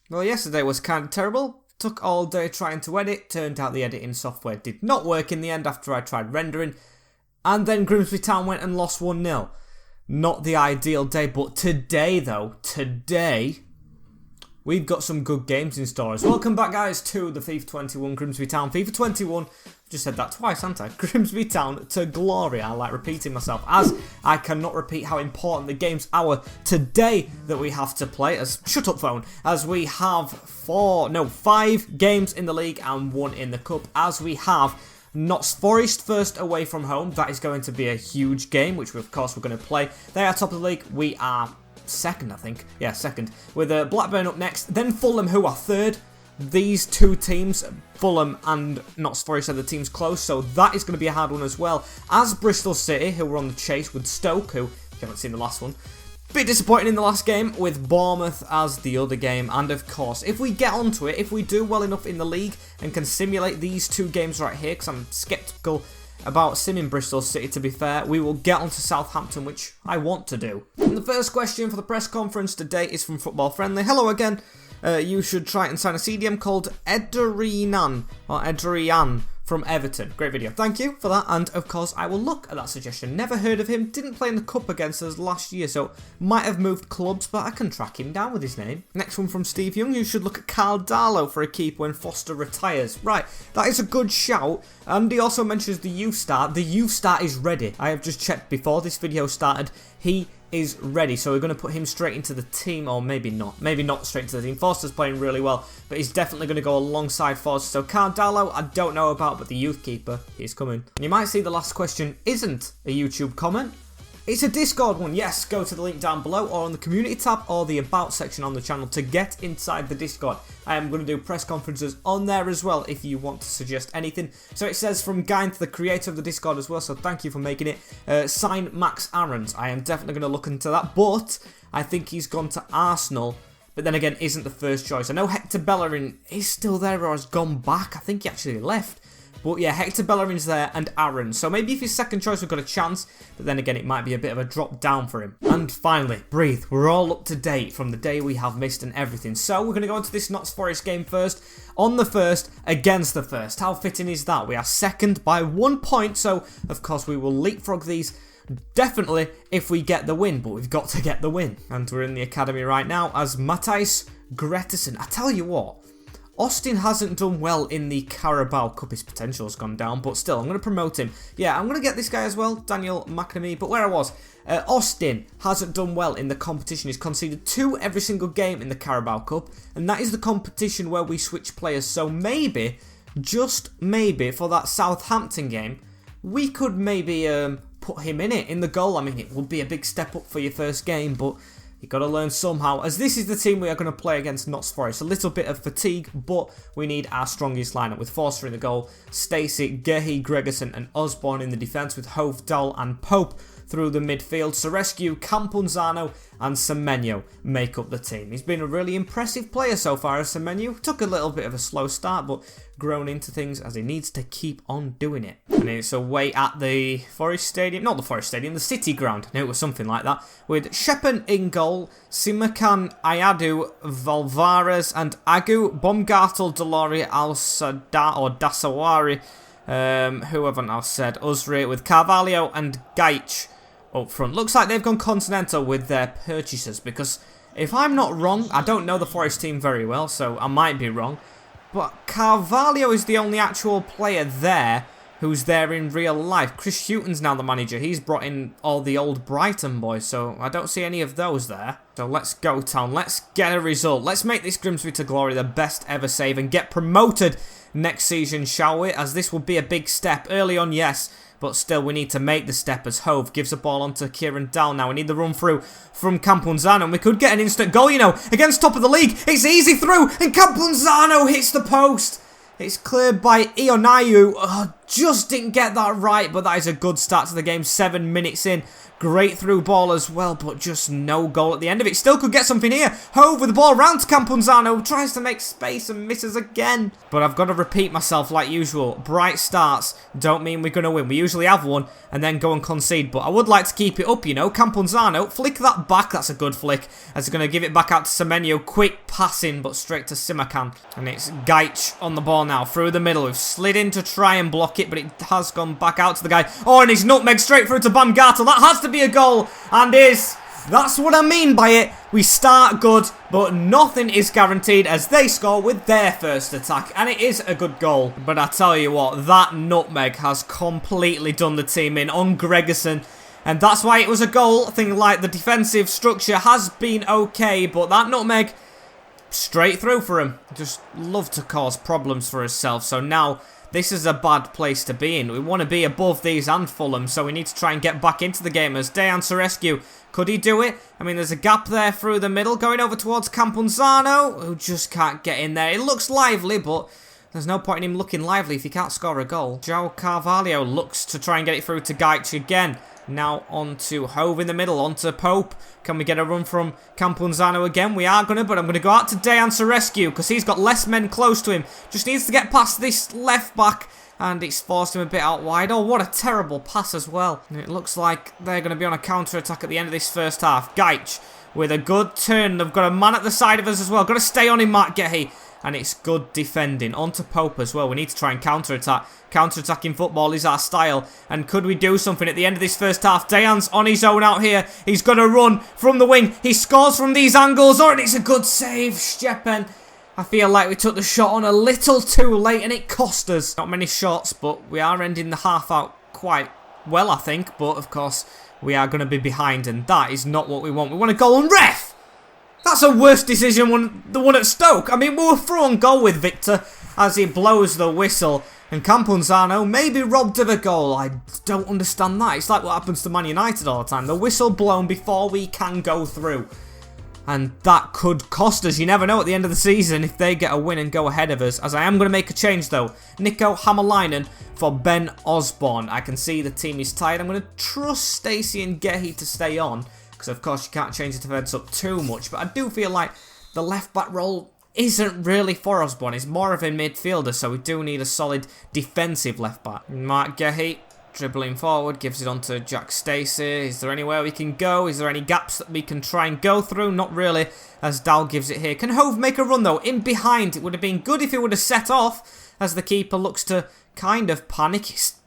Well, yesterday was kind of terrible. Took all day trying to edit. Turned out the editing software did not work in the end after I tried rendering. And then Grimsby Town went and lost 1-0. Not the ideal day, but today though, we've got some good games in store. Welcome back, guys, to the FIFA 21 Grimsby Town. FIFA 21, just said that twice, haven't I? Grimsby Town to glory. I like repeating myself, as I cannot repeat how important the games are today that we have to play. Shut up, phone. As we have 5 games in the league and 1 in the cup. As we have Notts Forest first away from home. That is going to be a huge game, which of course we're going to play. They are top of the league. We are second, I think. Yeah, second. With Blackburn up next. Then Fulham, who are third. These two teams, Fulham and Notts Forest, are the teams close, so that is going to be a hard one as well. As Bristol City, who were on the chase with Stoke, who, if you haven't seen the last one, bit disappointing in the last game, with Bournemouth as the other game. And of course, if we get onto it, if we do well enough in the league and can simulate these 2 games right here, because I'm sceptical about simming Bristol City, to be fair, we will get onto Southampton, which I want to do. And the first question for the press conference today is from Football Friendly. Hello again. You should try and sign a CDM called Edrian from Everton. Great video. Thank you for that. And of course, I will look at that suggestion. Never heard of him. Didn't play in the cup against us last year, so might have moved clubs, but I can track him down with his name. Next one from Steve Young. You should look at Carl Darlow for a keeper when Foster retires. Right, that is a good shout. And he also mentions the youth start. The youth start is ready. I have just checked before this video started. He is ready, so we're going to put him straight into the team, or maybe not straight into the team. Foster's playing really well, but he's definitely going to go alongside Foster. So Cardallo, I don't know about, but the youth keeper is coming. And you might see the last question isn't a YouTube comment. It's a Discord one. Yes, go to the link down below or on the community tab or the about section on the channel to get inside the Discord. I am going to do press conferences on there as well if you want to suggest anything. So it says from Gynth, the creator of the Discord as well, so thank you for making it. Sign Max Aarons. I am definitely going to look into that, but I think he's gone to Arsenal, but then again isn't the first choice. I know Hector Bellerin is still there or has gone back. I think he actually left. But yeah, Hector Bellerin's there and Aaron. So maybe if he's second choice, we've got a chance. But then again, it might be a bit of a drop down for him. And finally, breathe. We're all up to date from the day we have missed and everything. So we're going to go into this Notts Forest game first. On the first, against the first. How fitting is that? We are second by 1 point. So, of course, we will leapfrog these definitely if we get the win. But we've got to get the win. And we're in the academy right now as Matthijs Gretersson. I tell you what. Austin hasn't done well in the Carabao Cup. His potential has gone down, but still, I'm going to promote him. Yeah, I'm going to get this guy as well, Daniel McNamee. But where I was, Austin hasn't done well in the competition. He's conceded 2 every single game in the Carabao Cup, and that is the competition where we switch players. So maybe, just maybe, for that Southampton game, we could maybe put him in it, in the goal. I mean, it would be a big step up for your first game, but you've got to learn somehow, as this is the team we are going to play against Notts Forest. A little bit of fatigue, but we need our strongest lineup with Forster in the goal, Stacey, Gehi, Gregerson and Osborne in the defence, with Hove, Dowell and Pope through the midfield. Serescu, Campunzano and Semenyo make up the team. He's been a really impressive player so far as Semenyo. Took a little bit of a slow start, but grown into things as he needs to keep on doing it. And it's away at the Forest Stadium, not the Forest Stadium, the City Ground. No, it was something like that, with Sheppen in goal, Simakan, Ayadu, Valvares and Agu, Baumgartel, Deloria, Al-Sada or Dasawari, whoever now said, Usri, with Carvalho and Gaich up front. Looks like they've gone continental with their purchases, because if I'm not wrong, I don't know the Forest team very well, so I might be wrong, but Carvalho is the only actual player there who's there in real life. Chris Houghton's now the manager. He's brought in all the old Brighton boys, so I don't see any of those there. So let's go, Town. Let's get a result. Let's make this Grimsby to glory the best ever save and get promoted next season, shall we? As this will be a big step. Early on, yes, but still we need to make the step as Hove gives the ball onto Kieran Dowell now. We need the run through from Campunzano, and we could get an instant goal, you know, against top of the league. It's easy through, and Campunzano hits the post. It's cleared by Ionayu. Oh, just didn't get that right, but that is a good start to the game. 7 minutes in. Great through ball as well, but just no goal at the end of it. Still could get something here. Hove with the ball round to Campunzano. Tries to make space and misses again. But I've got to repeat myself like usual. Bright starts don't mean we're going to win. We usually have one and then go and concede. But I would like to keep it up, you know. Campunzano, flick that back. That's a good flick. As they're going to give it back out to Semenyo. Quick passing, but straight to Simakan. And it's Gaich on the ball now. Through the middle. We've slid in to try and block it, but it has gone back out to the guy. Oh, and he's nutmeg straight through to Bamgato. That has to be a goal, and is. That's what I mean by it. We start good, but nothing is guaranteed as they score with their first attack, and it is a good goal. But I tell you what, that nutmeg has completely done the team in on Gregerson, and that's why it was a goal. I think like the defensive structure has been okay, but that nutmeg straight through for him. Just love to cause problems for himself. So now this is a bad place to be in. We want to be above these and Fulham, so we need to try and get back into the game as Dejan Sorescu. Could he do it? I mean, there's a gap there through the middle, going over towards Campunzano, who just can't get in there. It looks lively, but there's no point in him looking lively if he can't score a goal. João Carvalho looks to try and get it through to Gaich again. Now on to Hove in the middle, on to Pope. Can we get a run from Campunzano again? We are going to, but I'm going to go out to Dejan Sorescu because he's got less men close to him. Just needs to get past this left back, and it's forced him a bit out wide. Oh, what a terrible pass as well. And it looks like they're going to be on a counter-attack at the end of this first half. Gaich with a good turn. They've got a man at the side of us as well. Got to stay on him, Mark Gehi. And it's good defending. On to Pope as well. We need to try and counter-attack. Counter-attacking football is our style. And could we do something at the end of this first half? Dejan's on his own out here. He's going to run from the wing. He scores from these angles. Oh, and it's a good save, Stepen. I feel like we took the shot on a little too late and it cost us. Not many shots, but we are ending the half out quite well, I think. But, of course, we are going to be behind, and that is not what we want. We want a goal, and ref! That's a worse decision than the one at Stoke. I mean, we were through on goal with Victor as he blows the whistle. And Campunzano may be robbed of a goal. I don't understand that. It's like what happens to Man United all the time. The whistle blown before we can go through. And that could cost us. You never know at the end of the season if they get a win and go ahead of us. As I am going to make a change though. Nico Hamalainen for Ben Osborne. I can see the team is tired. I'm going to trust Stacey and Gehi to stay on. Because of course you can't change the defence up too much. But I do feel like the left back role isn't really for Osborne. It's more of a midfielder. So we do need a solid defensive left back. Mark Gehi dribbling forward, gives it on to Jack Stacey. Is there anywhere we can go? Is there any gaps that we can try and go through? Not really, as Dal gives it here. Can Hove make a run though? In behind. It would have been good if he would have set off, as the keeper looks to kind of panic. It's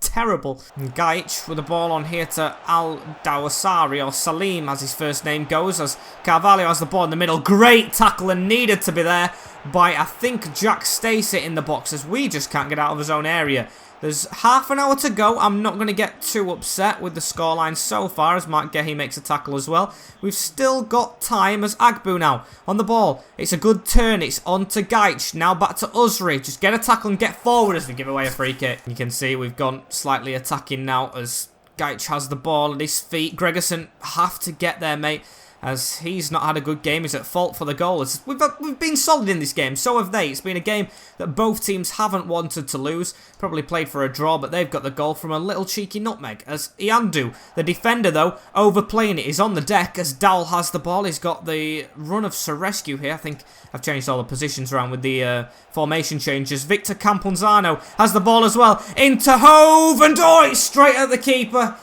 terrible. And Gaich with the ball on here to Al Dawasari, or Salim as his first name goes, as Carvalho has the ball in the middle. Great tackle and needed to be there by, I think, Jack Stacey in the box, as we just can't get out of his own area. There's half an hour to go. I'm not going to get too upset with the scoreline so far, as Mark Gehi makes a tackle as well. We've still got time, as Agbu now on the ball. It's a good turn. It's on to Gaich. Now back to Usri. Just get a tackle and get forward as we give away a free kick. You can see we've gone slightly attacking now as Gaich has the ball at his feet. Gregerson have to get there, mate, as he's not had a good game. He's at fault for the goal. We've been solid in this game, so have they. It's been a game that both teams haven't wanted to lose. Probably played for a draw, but they've got the goal from a little cheeky nutmeg. As Iandu, the defender though, overplaying it, is on the deck as Dal has the ball. He's got the run of Sorescu here. I think I've changed all the positions around with the formation changes. Victor Campunzano has the ball as well. Into Hove, and oh, it's straight at the keeper.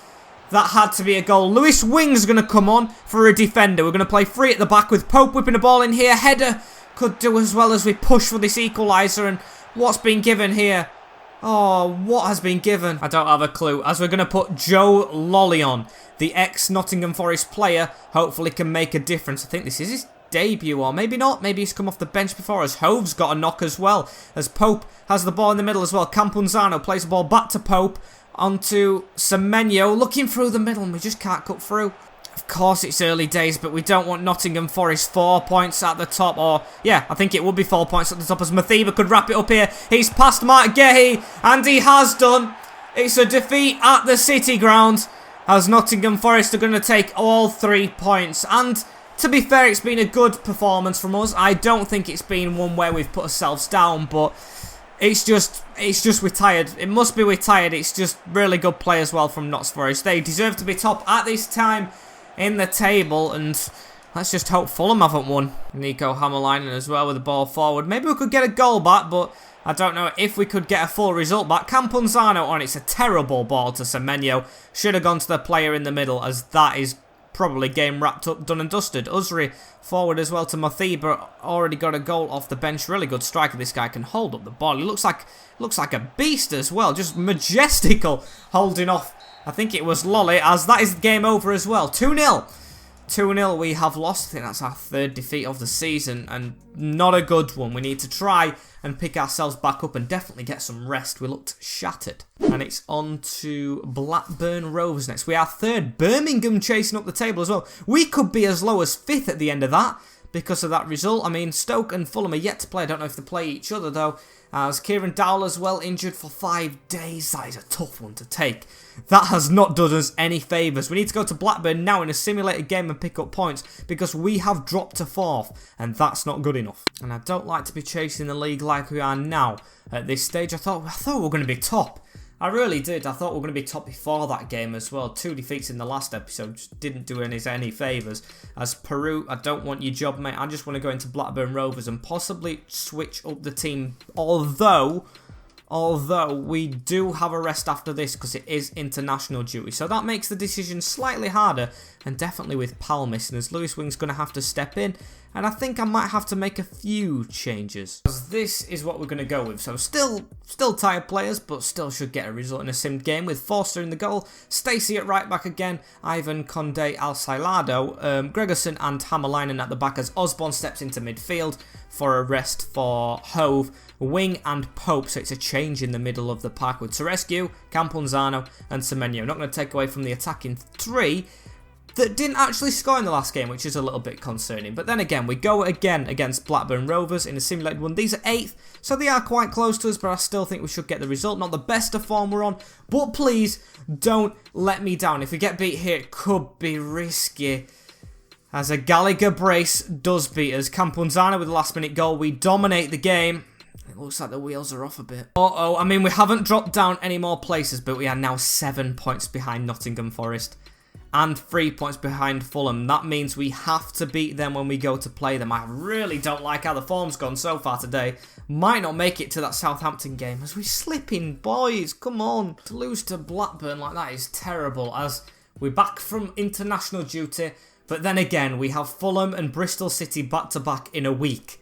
That had to be a goal. Lewis Wing's going to come on for a defender. We're going to play free at the back with Pope whipping the ball in here. Header could do as well as we push for this equaliser. And what's been given here? Oh, what has been given? I don't have a clue. As we're going to put Joe Lolly on, the ex-Nottingham Forest player, hopefully can make a difference. I think this is his debut, or maybe not. Maybe he's come off the bench before, as Hove's got a knock as well. As Pope has the ball in the middle as well. Campunzano plays the ball back to Pope. Onto Semenyo, looking through the middle, and we just can't cut through. Of course it's early days, but we don't want Nottingham Forest 4 points at the top, or yeah, I think it would be 4 points at the top, as Mathiba could wrap it up here. He's past Mark Gehi, and he has done. It's a defeat at the City Ground, as Nottingham Forest are going to take all 3 points. And to be fair, it's been a good performance from us. I don't think it's been one where we've put ourselves down, but It's just we're tired. It must be we're tired. It's just really good play as well from Notts Forest. They deserve to be top at this time in the table, and let's just hope Fulham haven't won. Nico Hammerleinen as well with the ball forward. Maybe we could get a goal back, but I don't know if we could get a full result back. Camponzano on, it's a terrible ball to Semenyo. Should have gone to the player in the middle, as that is probably game wrapped up, done and dusted. Usri forward as well to Mothiba, already got a goal off the bench. Really good striker. This guy can hold up the ball. He looks like a beast as well, just majestical holding off. I think it was Lolly, as that is game over as well. 2-0. 2-0 we have lost. I think that's our 3rd defeat of the season, and not a good one. We need to try and pick ourselves back up and definitely get some rest. We looked shattered. And it's on to Blackburn Rovers next. We are 3rd. Birmingham chasing up the table as well. We could be as low as 5th at the end of that because of that result. I mean, Stoke and Fulham are yet to play. I don't know if they play each other though, as Kieran Dowell as well injured for 5 days. That is a tough one to take. That has not done us any favours. We need to go to Blackburn now in a simulated game and pick up points, because we have dropped to 4th, and that's not good enough. And I don't like to be chasing the league like we are now at this stage. I thought we were going to be top. I really did. I thought we were going to be top before that game as well. 2 defeats in the last episode just didn't do any favours. As Peru, I don't want your job, mate. I just want to go into Blackburn Rovers and possibly switch up the team. Although we do have a rest after this because it is international duty. So that makes the decision slightly harder, and definitely with Pal missing, as Lewis Wing's going to have to step in. And I think I might have to make a few changes, as this is what we're going to go with. So still tired players, but still should get a result in a simmed game, with Forster in the goal, Stacey at right back again, Ivan Conde Alcilado, Gregerson and Hammerleinen at the back, as Osborne steps into midfield for a rest for Hove, Wing and Pope. So it's a change in the middle of the pack with Terescu, Camponzano and Semenyo. Not going to take away from the attacking 3 that didn't actually score in the last game, which is a little bit concerning. But then again, we go again against Blackburn Rovers in a simulated one. These are 8th, so they are quite close to us, but I still think we should get the result. Not the best of form we're on, but please don't let me down. If we get beat here, it could be risky, as a Gallagher brace does beat us. Camponzano with the last minute goal. We dominate the game. It looks like the wheels are off a bit. I mean, we haven't dropped down any more places, but we are now 7 points behind Nottingham Forest and 3 points behind Fulham. That means we have to beat them when we go to play them. I really don't like how the form's gone so far today. Might not make it to that Southampton game, as we slip in, boys. Come on. To lose to Blackburn like that is terrible, as we're back from international duty. But then again, we have Fulham and Bristol City back-to-back in a week.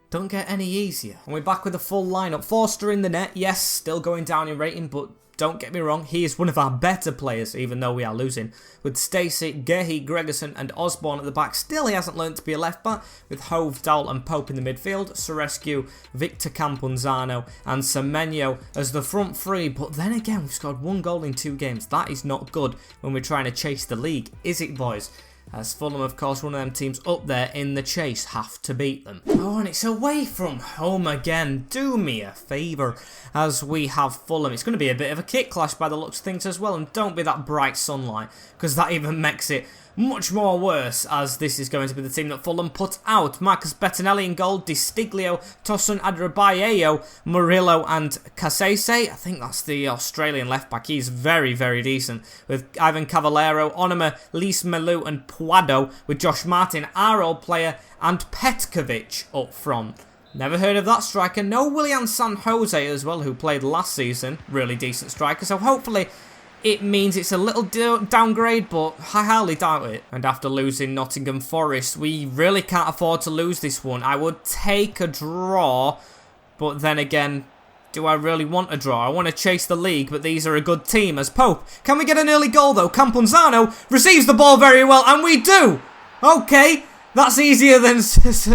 Don't get any easier. And we're back with a full lineup. Forster in the net. Yes, still going down in rating, but don't get me wrong, he is one of our better players, even though we are losing. With Stacey, Gehi, Gregerson and Osborne at the back. Still, he hasn't learnt to be a left back, with Hove, Dowell and Pope in the midfield. Serescu, Victor Camponzano and Semenyo as the front 3. But then again, we've scored 1 goal in 2 games. That is not good when we're trying to chase the league, is it, boys? As Fulham, of course, one of them teams up there in the chase, have to beat them. Oh, and it's away from home again. Do me a favour, as we have Fulham. It's going to be a bit of a kick clash by the looks of things as well, and don't be that bright sunlight, because that even makes it much more worse, as this is going to be the team that Fulham put out. Marcus Bettinelli in goal, Di Stiglio, Tosun Adrabayeyo, Murillo and Casese. I think that's the Australian left back. He's very, very decent. With Ivan Cavallero, Onima, Lise Melu and Puado, with Josh Martin, our old player, and Petkovic up front. Never heard of that striker. No Willian San Jose as well, who played last season. Really decent striker, so hopefully it means it's a little downgrade, but I hardly doubt it. And after losing Nottingham Forest, we really can't afford to lose this one. I would take a draw, but then again, do I really want a draw? I want to chase the league, but these are a good team as Pope. Can we get an early goal though? Camponzano receives the ball very well, and we do! Okay, that's easier than...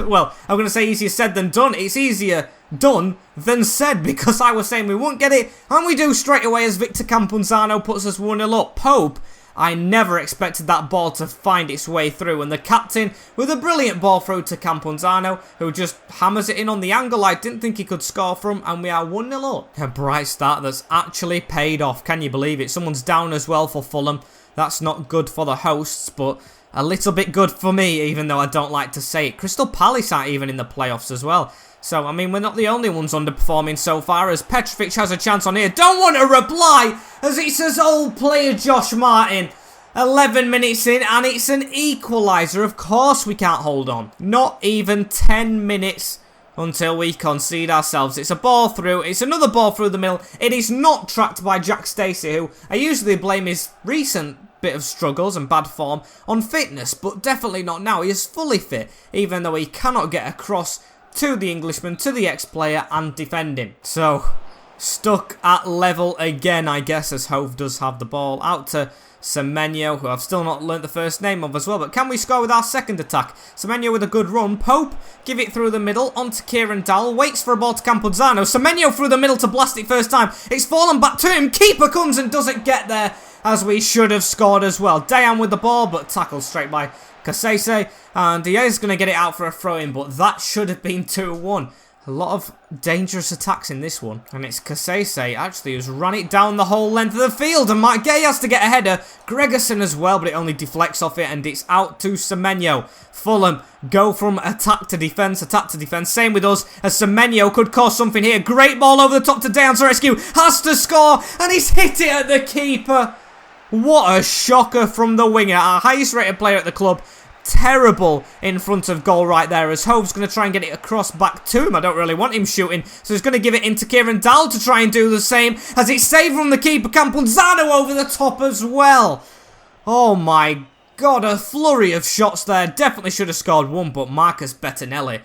well, I'm going to say easier said than done. It's easier done than said, because I was saying we won't get it, and we do straight away as Victor Camponzano puts us 1-0 up. Pope, I never expected that ball to find its way through, and the captain with a brilliant ball through to Camponzano, who just hammers it in on the angle I didn't think he could score from, and we are 1-0 up. A bright start that's actually paid off. Can you believe it? Someone's down as well for Fulham. That's not good for the hosts, but a little bit good for me, even though I don't like to say it. Crystal Palace aren't even in the playoffs as well. So, I mean, we're not the only ones underperforming so far, as Petrovic has a chance on here. Don't want to reply, as it says old player Josh Martin. 11 minutes in, and it's an equaliser. Of course we can't hold on. Not even 10 minutes until we concede ourselves. It's a ball through. It's another ball through the middle. It is not tracked by Jack Stacey, who I usually blame his recent bit of struggles and bad form on fitness, but definitely not now. He is fully fit, even though he cannot get across to the Englishman, to the ex-player, and defend him. So, stuck at level again, I guess, as Hove does have the ball. Out to Semenyo, who I've still not learnt the first name of as well. But can we score with our second attack? Semenyo with a good run. Pope, give it through the middle, onto Kieran Dowell. Waits for a ball to Campozzano. Semenyo through the middle to blast it first time. It's fallen back to him. Keeper comes and doesn't get there, as we should have scored as well. Dayan with the ball, but tackled straight by Kasese. And he is going to get it out for a throw-in, but that should have been 2-1. A lot of dangerous attacks in this one. And it's Kasese, actually, who's run it down the whole length of the field. And Mark Gay has to get a header. Gregerson as well, but it only deflects off it. And it's out to Semenyo. Fulham go from attack to defence, attack to defence. Same with us, as Semenyo could cause something here. Great ball over the top to Dejan Sorescu. Has to score, and he's hit it at the keeper. What a shocker from the winger. Our highest rated player at the club. Terrible in front of goal right there, as Hove's going to try and get it across back to him. I don't really want him shooting, so he's going to give it into Kieran Dowell to try and do the same, as it's saved from the keeper. Campozzano over the top as well. Oh my god, a flurry of shots there. Definitely should have scored one, but Marcus Bettinelli,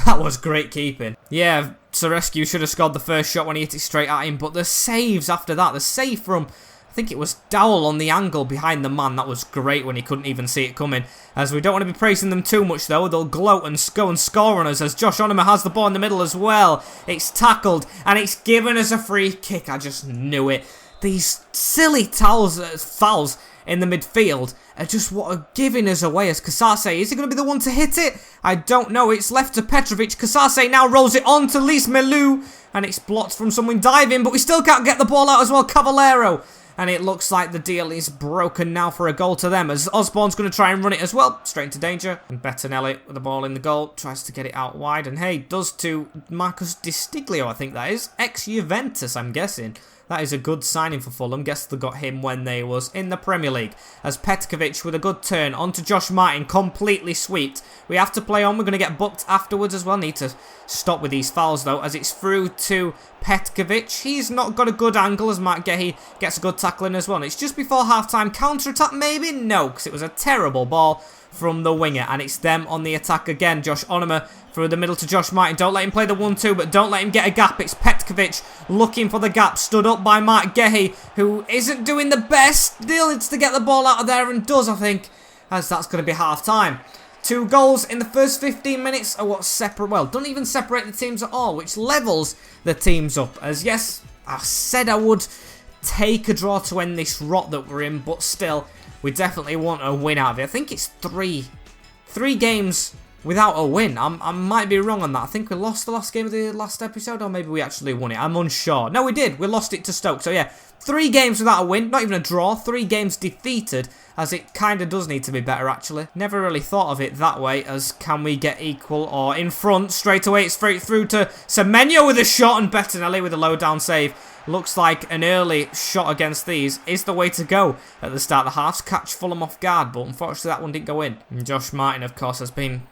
that was great keeping. Yeah, Sorescu should have scored the first shot when he hit it straight at him, but the saves after that, the save from, I think it was Dowell on the angle behind the man. That was great when he couldn't even see it coming. As we don't want to be praising them too much though. They'll gloat and go and score on us, as Josh Onomah has the ball in the middle as well. It's tackled and it's given us a free kick. I just knew it. These silly fouls in the midfield are just what are giving us away, as Kasase, is he going to be the one to hit it? I don't know. It's left to Petrovic. Kasase now rolls it on to Lise Melou, and it's blocked from someone diving, but we still can't get the ball out as well. Cavallero. And it looks like the deal is broken now for a goal to them, as Osborne's going to try and run it as well. Straight into danger. And Bettinelli with the ball in the goal. Tries to get it out wide. And hey, does to Marcus Di Stiglio, I think that is. Ex-Juventus, I'm guessing. That is a good signing for Fulham. Guess they got him when they was in the Premier League. As Petkovic with a good turn onto Josh Martin, completely swept. We have to play on. We're going to get booked afterwards as well. Need to stop with these fouls though, as it's through to Petkovic. He's not got a good angle, as Mark Gehi gets a good tackle in as well. And it's just before half-time. Counter-attack maybe? No, because it was a terrible ball from the winger. And it's them on the attack again. Josh Onomah through the middle to Josh Martin. Don't let him play the 1-2, but don't let him get a gap. It's Petkovic looking for the gap, stood up by Mark Gehi, who isn't doing the best. Still needs to get the ball out of there, and does, I think, as that's going to be half-time. 2 goals in the first 15 minutes are what separate, well, don't even separate the teams at all, which levels the teams up. As yes, I said I would take a draw to end this rot that we're in, but still, we definitely want a win out of it. I think it's three games without a win. I might be wrong on that. I think we lost the last game of the last episode, or maybe we actually won it. I'm unsure. No, we did. We lost it to Stoke. So yeah, 3 games without a win. Not even a draw. 3 games defeated, as it kind of does need to be better, actually. Never really thought of it that way, as can we get equal or in front straight away? It's straight through to Semenyo with a shot, and Bettinelli with a low down save. Looks like an early shot against these is the way to go at the start of the halves. Catch Fulham off guard, but unfortunately that one didn't go in. And Josh Martin, of course, has been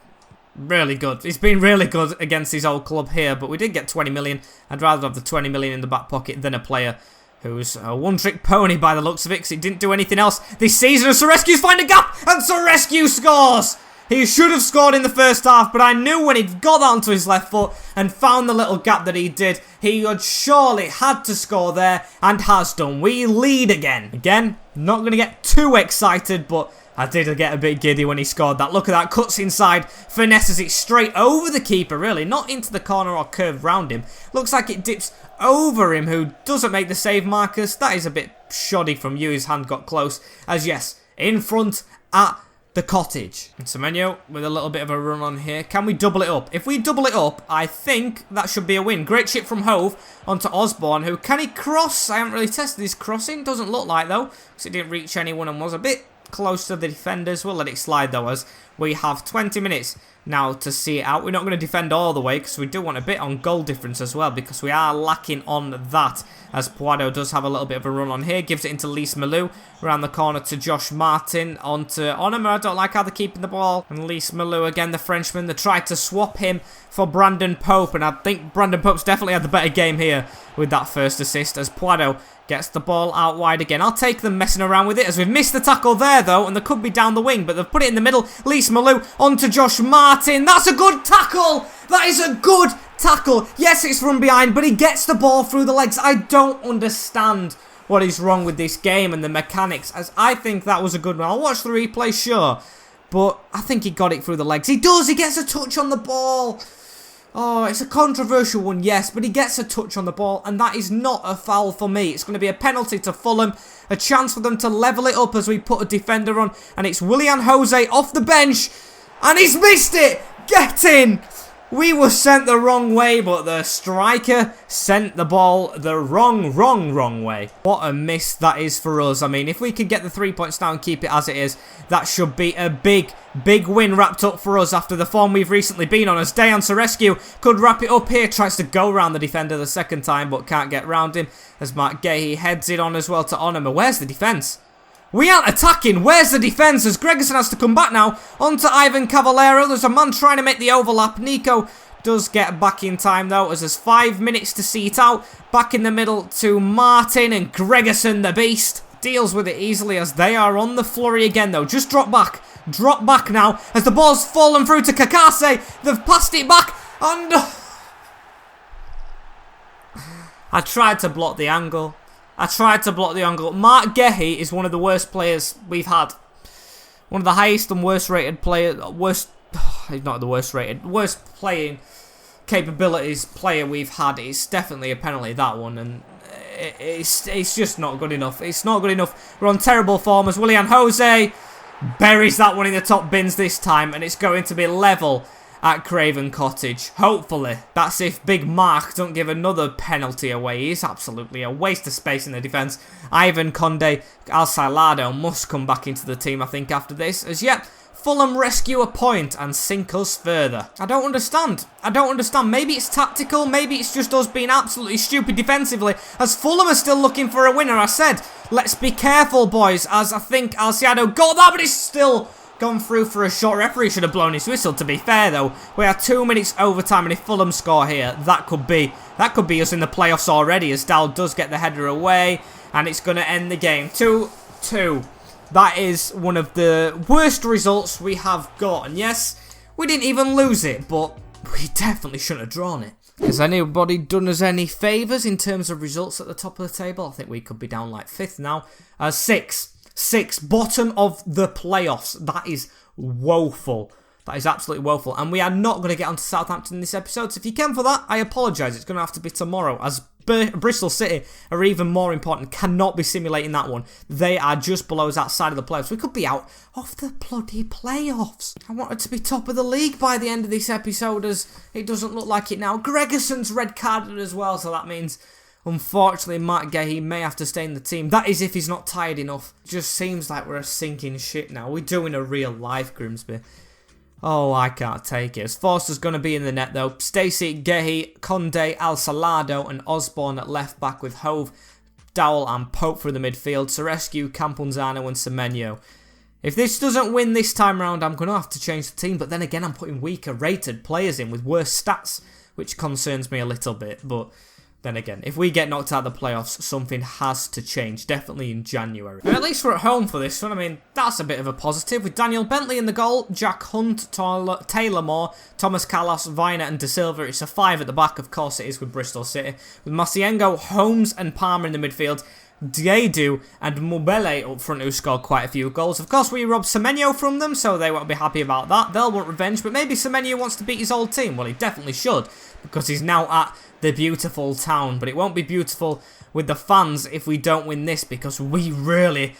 really good. He's been really good against his old club here, but we did get 20 million. I'd rather have the 20 million in the back pocket than a player who's a one-trick pony by the looks of it, because he didn't do anything else this season. And Sorescu's find a gap, and Sorescu scores! He should have scored in the first half, but I knew when he'd got that onto his left foot and found the little gap that he did, he had surely had to score there, and has done. We lead again. Again, not going to get too excited, but I did get a bit giddy when he scored that. Look at that, cuts inside, finesses it straight over the keeper, really. Not into the corner or curved round him. Looks like it dips over him, who doesn't make the save, Marcus. That is a bit shoddy from you. His hand got close. As yes, in front at the Cottage. And Semenyo with a little bit of a run on here. Can we double it up? If we double it up, I think that should be a win. Great chip from Hove onto Osborne, who, can he cross? I haven't really tested his crossing. Doesn't look like though, because it didn't reach anyone and was a bit close to the defenders. We'll let it slide though, as we have 20 minutes now to see it out. We're not going to defend all the way because we do want a bit on goal difference as well, because we are lacking on that, as Puado does have a little bit of a run on here. Gives it into Blease Malou around the corner to Josh Martin, onto Onama. I don't like how they're keeping the ball. And Blease Malou again, the Frenchman. They tried to swap him for Brandon Pope, and I think Brandon Pope's definitely had the better game here with that first assist, as Puado gets the ball out wide again. I'll take them messing around with it, as we've missed the tackle there though, and they could be down the wing, but they've put it in the middle. Blease Malou onto Josh Martin. That's a good tackle! That is a good tackle! Yes, it's from behind, but he gets the ball through the legs. I don't understand what is wrong with this game and the mechanics, as I think that was a good one. I'll watch the replay, sure, but I think he got it through the legs. He does! He gets a touch on the ball! Oh, it's a controversial one, yes, but he gets a touch on the ball, and that is not a foul for me. It's going to be a penalty to Fulham, a chance for them to level it up as we put a defender on, and it's Willian Jose off the bench, and he's missed it! Get in! We were sent the wrong way, but the striker sent the ball the wrong way. What a miss that is for us. I mean, if we could get the 3 points now and keep it as it is, that should be a big win wrapped up for us after the form we've recently been on, as Dejan Sarescu could wrap it up here. Tries to go around the defender the second time, but can't get round him, as Mark Gahey heads it on as well to Onama. Where's the defence? We aren't attacking. Where's the defence? As Gregerson has to come back now. Onto Ivan Cavallero. There's a man trying to make the overlap. Nico does get back in time though, as there's 5 minutes to see it out. Back in the middle to Martin, and Gregerson, the beast, deals with it easily, as they are on the flurry again though. Just drop back. Drop back now, as the ball's fallen through to Kakase. They've passed it back. And I tried to block the angle. Mark Gahey is one of the worst players we've had. One of the highest and worst rated players. Not the worst rated. Worst playing capabilities player we've had. It's definitely a penalty, that one. And it's just not good enough. It's not good enough. We're on terrible form, as Willian Jose buries that one in the top bins this time. And it's going to be level at Craven Cottage. Hopefully. That's if Big Mark don't give another penalty away. He's absolutely a waste of space in the defence. Ivan Conde Alsalado must come back into the team, I think, after this. As yet, Fulham rescue a point and sink us further. I don't understand. Maybe it's tactical. Maybe it's just us being absolutely stupid defensively, as Fulham are still looking for a winner. I said, let's be careful, boys, as I think Alciado got that, but it's still gone through for a shot. Referee should have blown his whistle, to be fair though. We are 2 minutes overtime, and if Fulham score here, that could be us in the playoffs already, as Dal does get the header away, and it's going to end the game. 2-2. That is one of the worst results we have got, and yes, we didn't even lose it, but we definitely shouldn't have drawn it. Has anybody done us any favours in terms of results at the top of the table? I think we could be down like 5th now. 6, bottom of the playoffs. That is woeful. That is absolutely woeful. And we are not going to get onto Southampton in this episode. So if you can for that, I apologise. It's going to have to be tomorrow, as Bristol City are even more important. Cannot be simulating that one. They are just below us outside of the playoffs. We could be out of the bloody playoffs. I wanted to be top of the league by the end of this episode, as it doesn't look like it now. Gregerson's red carded as well, so that means, unfortunately, Mark Gahey may have to stay in the team. That is if he's not tired enough. Just seems like we're a sinking ship now. We're doing a real life, Grimsby. Oh, I can't take it. As Forster's going to be in the net, though. Stacey, Gahey, Conde, Al Salado, and Osborne at left back, with Hove, Dowell, and Pope through the midfield. Sarescu, Campunzano, and Semenyo. If this doesn't win this time round, I'm going to have to change the team. But then again, I'm putting weaker rated players in with worse stats, which concerns me a little bit. But then again, if we get knocked out of the playoffs, something has to change, definitely in January. At least we're at home for this one. I mean, that's a bit of a positive, with Daniel Bentley in the goal, Jack Hunt, Taylor Moore, Thomas Callas, Viner, and De Silva. It's a 5 at the back, of course it is, with Bristol City, with Masiengo, Holmes, and Palmer in the midfield. Diedu and Mubele up front, who scored quite a few goals. Of course, we robbed Semenyo from them, so they won't be happy about that. They'll want revenge, but maybe Semenyo wants to beat his old team. Well, he definitely should, because he's now at the beautiful town. But it won't be beautiful with the fans if we don't win this, because we really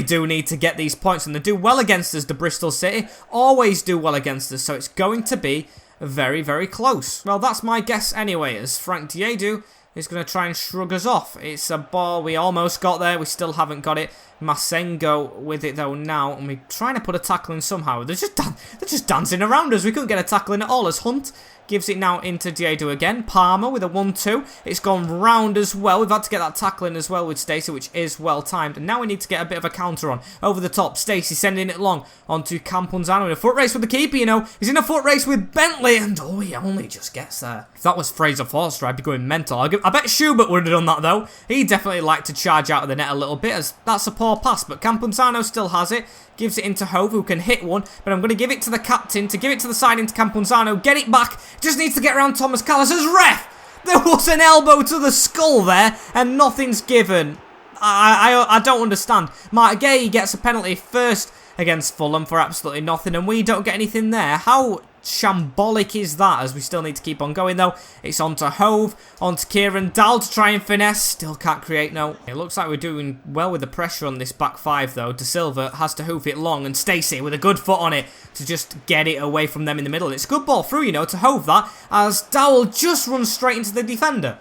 do need to get these points. And they do well against us, the Bristol City. Always do well against us, so it's going to be very close. Well, that's my guess anyway, as Frank Diedu is going to try and shrug us off. It's a ball we almost got there. We still haven't got it. Masengo with it though now, and we're trying to put a tackle in somehow. They're just dancing around us. We couldn't get a tackle in at all as Hunt gives it now into Diado again. Palmer with a 1-2. It's gone round as well. We've had to get that tackle in as well with Stacey, which is well timed. And now we need to get a bit of a counter on. Over the top, Stacey sending it long onto Campunzano in a foot race with the keeper, you know. He's in a foot race with Bentley, and oh, he only just gets there. If that was Fraser Forster, I'd be going mental. I bet Schubert would have done that though. He definitely liked to charge out of the net a little bit, as that's a poor pass. But Campunzano still has it. Gives it into Hove, who can hit one. But I'm going to give it to the captain to give it to the side into Campunzano. Get it back. Just needs to get around Thomas Callis as ref. There was an elbow to the skull there, and nothing's given. I don't understand. Mark Gay gets a penalty first against Fulham for absolutely nothing, and we don't get anything there. How shambolic is that, as we still need to keep on going though. It's on to Hove, on to Kieran Dal to try and finesse. Still can't create, no. It looks like we're doing well with the pressure on this back five though. De Silva has to hoof it long, and Stacey with a good foot on it to just get it away from them in the middle. It's a good ball through, you know, to Hove that, as Dowell just runs straight into the defender.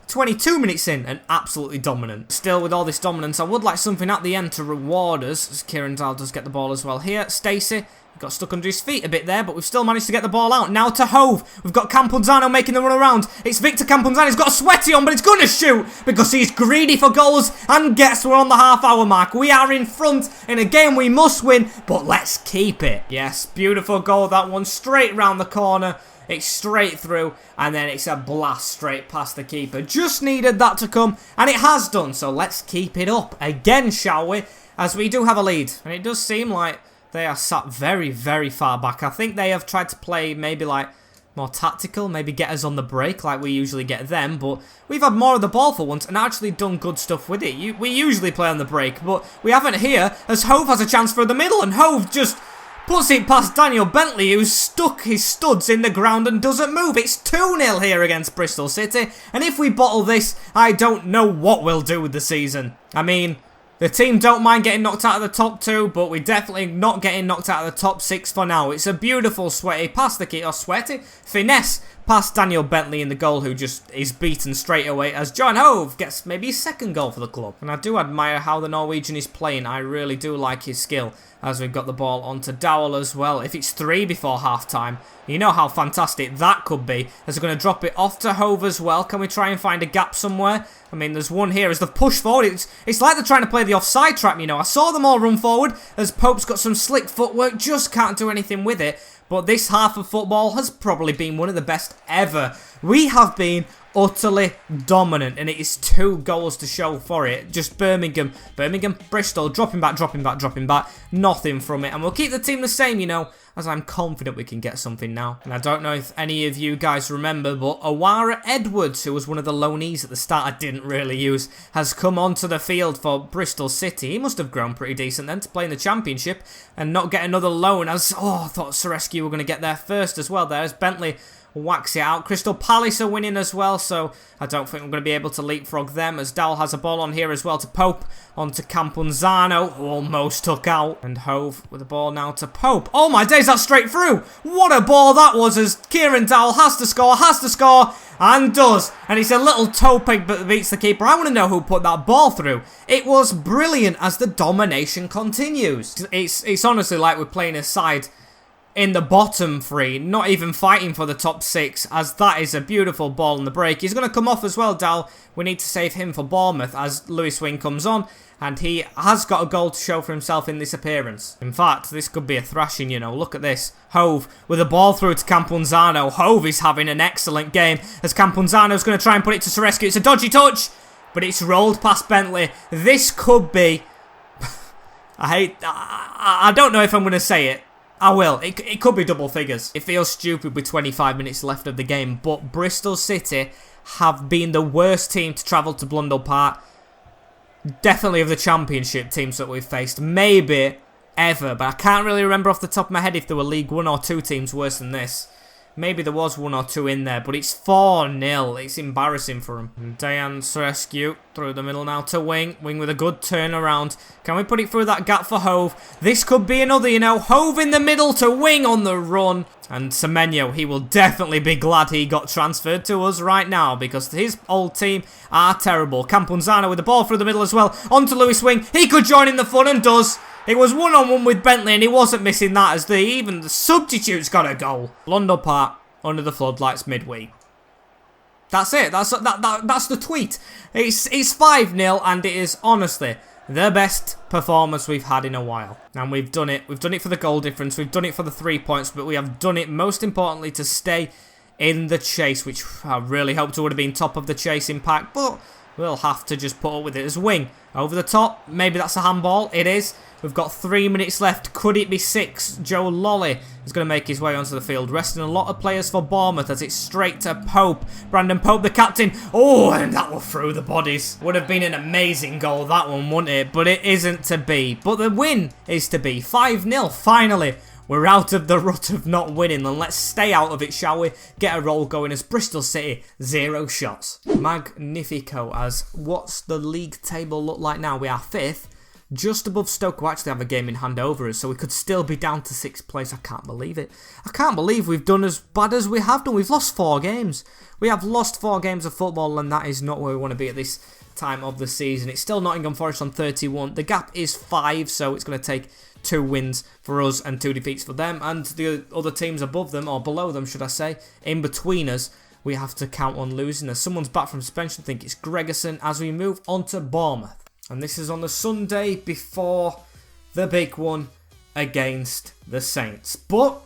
22 minutes in and absolutely dominant. Still with all this dominance, I would like something at the end to reward us, as Kieran Dal does get the ball as well here. Stacey got stuck under his feet a bit there, but we've still managed to get the ball out. Now to Hove. We've got Campunzano making the run around. It's Victor Campunzano. He's got a sweaty on, but he's going to shoot because he's greedy for goals. And guess we're on the half-hour mark. We are in front in a game we must win, but let's keep it. Yes, beautiful goal. That one straight round the corner. It's straight through, and then it's a blast straight past the keeper. Just needed that to come, and it has done. So let's keep it up again, shall we? As we do have a lead, and it does seem like they are sat very, very far back. I think they have tried to play maybe like more tactical, maybe get us on the break like we usually get them, but we've had more of the ball for once and actually done good stuff with it. We usually play on the break, but we haven't here, as Hove has a chance for the middle, and Hove just puts it past Daniel Bentley, who's stuck his studs in the ground and doesn't move. It's 2-0 here against Bristol City, and if we bottle this, I don't know what we'll do with the season. I mean, the team don't mind getting knocked out of the top 2, but we're definitely not getting knocked out of the top 6 for now. It's a beautiful sweaty past the keeper, finesse past Daniel Bentley in the goal, who just is beaten straight away, as John Hove gets maybe his second goal for the club. And I do admire how the Norwegian is playing. I really do like his skill, as we've got the ball onto Dowell as well. If it's 3 before half-time, you know how fantastic that could be, as we're going to drop it off to Hove as well. Can we try and find a gap somewhere? I mean, there's one here as they've pushed forward. It's like they're trying to play the offside trap, you know. I saw them all run forward, as Pope's got some slick footwork, just can't do anything with it. But this half of football has probably been one of the best ever. We have been utterly dominant, and it is 2 goals to show for it. Just Birmingham, Bristol, dropping back. Nothing from it. And we'll keep the team the same, you know, as I'm confident we can get something now. And I don't know if any of you guys remember, but Awara Edwards, who was one of the loanees at the start I didn't really use, has come onto the field for Bristol City. He must have grown pretty decent then to play in the Championship and not get another loan, as, oh, I thought Soreski were going to get there first as well there, as Bentley whacks it out. Crystal Palace are winning as well, so I don't think we're going to be able to leapfrog them, as Dowell has a ball on here as well to Pope, onto Campunzano, who almost took out, and Hove with the ball now to Pope. Oh my days, that's straight through! What a ball that was, as Kieran Dowell has to score, and does. And it's a little toe peg but beats the keeper. I want to know who put that ball through. It was brilliant as the domination continues. It's honestly like we're playing a side in the bottom 3, not even fighting for the top 6, as that is a beautiful ball in the break. He's going to come off as well, Dal. We need to save him for Bournemouth, as Lewis Wing comes on, and he has got a goal to show for himself in this appearance. In fact, this could be a thrashing, you know. Look at this. Hove with a ball through to Campunzano. Hove is having an excellent game, as Campunzano's going to try and put it to Soreski. It's a dodgy touch, but it's rolled past Bentley. This could be... I don't know if I'm going to say it. I will. It could be double figures. It feels stupid with 25 minutes left of the game, but Bristol City have been the worst team to travel to Blundell Park. Definitely of the Championship teams that we've faced. Maybe ever, but I can't really remember off the top of my head if there were League 1 or 2 teams worse than this. Maybe there was 1 or 2 in there, but it's 4-0. It's embarrassing for him. Dejan's rescue through the middle now to Wing. Wing with a good turnaround. Can we put it through that gap for Hove? This could be another, you know. Hove in the middle to Wing on the run. And Semenyo, he will definitely be glad he got transferred to us right now because his old team are terrible. Campunzano with the ball through the middle as well. On to Lewis Wing. He could join in the fun and does. It was 1-on-1 with Bentley and he wasn't missing that as even the substitutes got a goal. Londo Park under the floodlights midweek. That's it. That's the tweet. It's 5-0 and it is honestly the best performance we've had in a while. And we've done it. We've done it for the goal difference. We've done it for the 3 points. But we have done it most importantly to stay in the chase, which I really hoped would have been top of the chasing pack. But we'll have to just put up with it as Wing. Over the top. Maybe that's a handball. It is. We've got 3 minutes left. Could it be 6? Joe Lolly is going to make his way onto the field. Resting a lot of players for Bournemouth as it's straight to Pope. Brandon Pope, the captain. Oh, and that will through the bodies. Would have been an amazing goal, that one, wouldn't it? But it isn't to be. But the win is to be. 5-0, finally. We're out of the rut of not winning, and let's stay out of it, shall we? Get a roll going as Bristol City, 0 shots. Magnifico, as what's the league table look like now? We are 5th. Just above Stoke, who actually have a game in hand over us, so we could still be down to 6th place. I can't believe it. I can't believe we've done as bad as we have done. We've lost 4 games. We have lost 4 games of football, and that is not where we want to be at this time of the season. It's still Nottingham Forest on 31. The gap is 5, so it's going to take 2 wins for us and 2 defeats for them, and the other teams above them, or below them, should I say, in between us, we have to count on losing. As someone's back from suspension, I think it's Gregerson, as we move on to Bournemouth. And this is on the Sunday before the big one against the Saints. But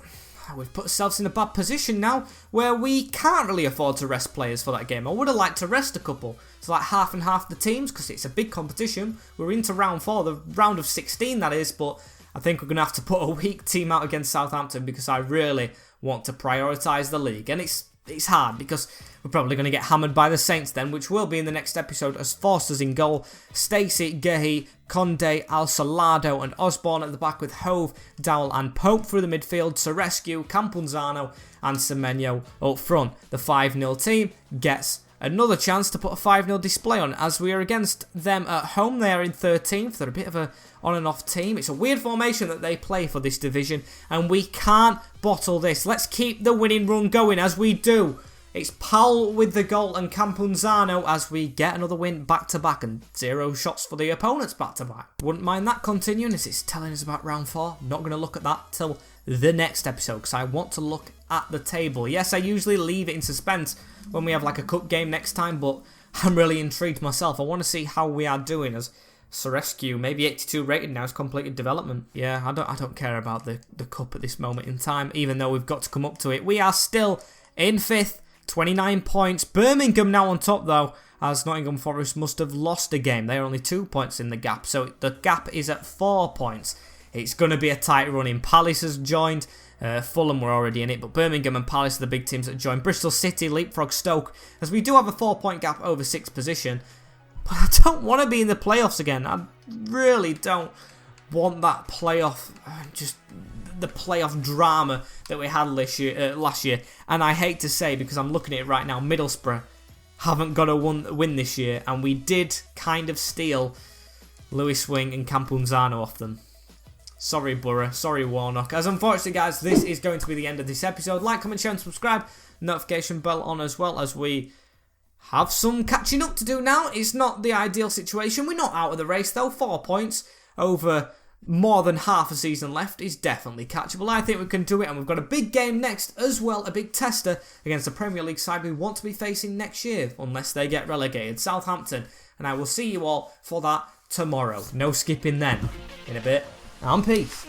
we've put ourselves in a bad position now where we can't really afford to rest players for that game. I would have liked to rest a couple. It's like half and half the teams because it's a big competition. We're into round 4, the round of 16 that is. But I think we're going to have to put a weak team out against Southampton because I really want to prioritise the league. And it's hard because we're probably going to get hammered by the Saints then, which will be in the next episode as Forster's in goal, Stacey, Gehi, Conde, Al Salado and Osborne at the back with Hove, Dowell and Pope through the midfield, Serescu, Campunzano and Semenyo up front. The 5-0 team gets another chance to put a 5-0 display on as we are against them at home. They are in 13th. They're a bit of a on and off team. It's a weird formation that they play for this division and we can't bottle this. Let's keep the winning run going as we do. It's Powell with the goal and Campunzano as we get another win back-to-back and 0 shots for the opponents back-to-back. Wouldn't mind that continuing as it's telling us about round 4. Not going to look at that till the next episode because I want to look at the table. Yes, I usually leave it in suspense when we have like a cup game next time, but I'm really intrigued myself. I want to see how we are doing as Serescu, maybe 82 rated now, has completed development. Yeah, I don't care about the cup at this moment in time, even though we've got to come up to it. We are still in 5th. 29 points. Birmingham now on top though, as Nottingham Forest must have lost a game. They're only 2 points in the gap, so the gap is at 4 points. It's going to be a tight run in. Palace has joined. Fulham were already in it, but Birmingham and Palace are the big teams that joined. Bristol City leapfrog Stoke, as we do have a 4-point gap over 6th position. But I don't want to be in the playoffs again. I really don't want that playoff, just the playoff drama that we had last year. And I hate to say, because I'm looking at it right now, Middlesbrough haven't got a win this year, and we did kind of steal Lewis Wing and Campunzano off them. Sorry, Borough. Sorry, Warnock. As unfortunately, guys, this is going to be the end of this episode. Like, comment, share, and subscribe. Notification bell on as well, as we have some catching up to do now. It's not the ideal situation. We're not out of the race, though. 4 points over more than half a season left is definitely catchable. I think we can do it, and we've got a big game next as well, a big tester against the Premier League side we want to be facing next year, unless they get relegated, Southampton. And I will see you all for that tomorrow. No skipping then. In a bit. And peace.